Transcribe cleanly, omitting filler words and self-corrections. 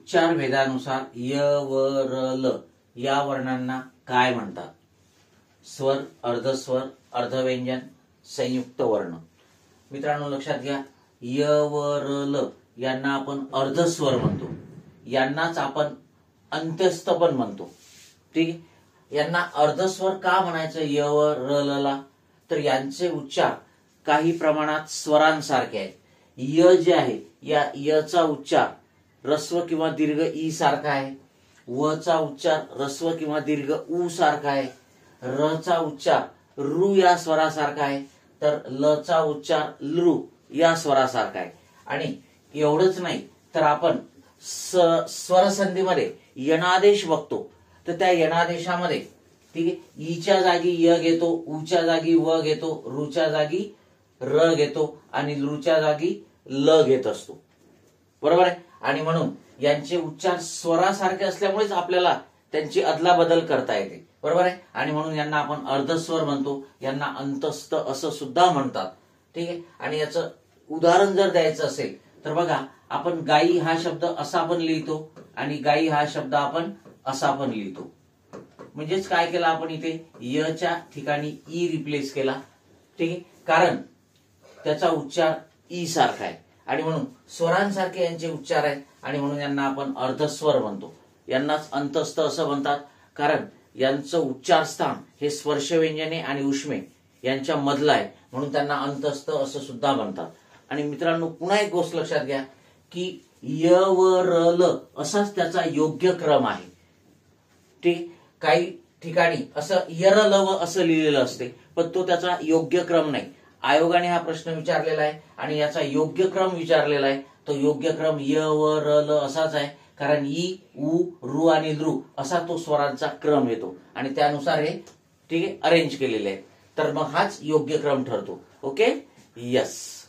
उच्चार भेदानुसार य व र ल या वर्णांना काय म्हणतात? स्वर, अर्धस्वर, अर्धव्यंजन, संयुक्त वर्ण. मित्रांनो लक्षात घ्या, य व र ल यांना आपण अर्धस्वर म्हणतो, यांनाच आपण अंत्यस्थ पण म्हणतो. ठीक आहे. यांना अर्धस्वर का म्हणायचं य व र ल ला? तर यांचे उच्चार काही प्रमाणात स्वरांसारखे आहेत. य जे आहे या य चा उच्चार ऱ्स्व किंवा दीर्घ ई सारखा आहे. व चा उच्चार ऱ्स्व किंवा दीर्घ उ सारखा आहे. र चा उच्चार रू या स्वरासारखा आहे. तर ल चा उच्चार लृ या स्वरासारखा आहे. आणि एवढंच नाही तर आपण स्वरसंधीमध्ये यणादेश बघतो, तर त्या यणादेशामध्ये ठीक आहे ईच्या जागी य घेतो, उच्या जागी व घेतो, रूच्या जागी र घेतो आणि लृच्या जागी ल घेत असतो. बरोबर आहे. आणि म्हणून यांचे उच्चार स्वरासारखे असल्यामुळेच आपल्याला त्यांची अदलाबदल करता येते. बरोबर आहे. आणि म्हणून यांना आपण अर्धस्वर म्हणतो, यांना अंतस्थ असं सुद्धा म्हणतात. ठीक आहे. आणि याचं उदाहरण जर द्यायचं असेल तर बघा, आपण गाई हा शब्द असा पण लिहितो आणि गाई हा शब्द आपण असा पण लिहितो. म्हणजेच काय केलं आपण इथे य च्या ठिकाणी ई रिप्लेस केला. ठीक आहे. कारण त्याचा उच्चार ई सारखा आहे आणि म्हणून स्वरांसारखे यांचे उच्चार आहेत आणि म्हणून यांना आपण अर्धस्वर म्हणतो. यांनाच अंतस्थ असं म्हणतात कारण यांचं उच्चारस्थान हे स्पर्शव्यंजने आणि उष्मे यांच्या मधलं आहे, म्हणून त्यांना अंतस्थ असं सुद्धा म्हणतात. आणि मित्रांनो पुन्हा एक गोष्ट लक्षात घ्या की य व र ल असाच त्याचा योग्य क्रम आहे. ठीक. काही ठिकाणी असं य र ल व असं लिहिलेलं असते, पण तो त्याचा योग्य क्रम नाही. आयोगाने हा प्रश्न विचारलेला आहे आणि याचा योग्य क्रम विचारलेला आहे. तो योग्य क्रम य व र ल असाच आहे, कारण ई, उ, रू आणि लृ असा तो स्वरांचा क्रम येतो आणि त्यानुसार हे ठीक आहे अरेंज केलेले आहे. तर मग हाच योग्य क्रम ठरतो. ओके. यस.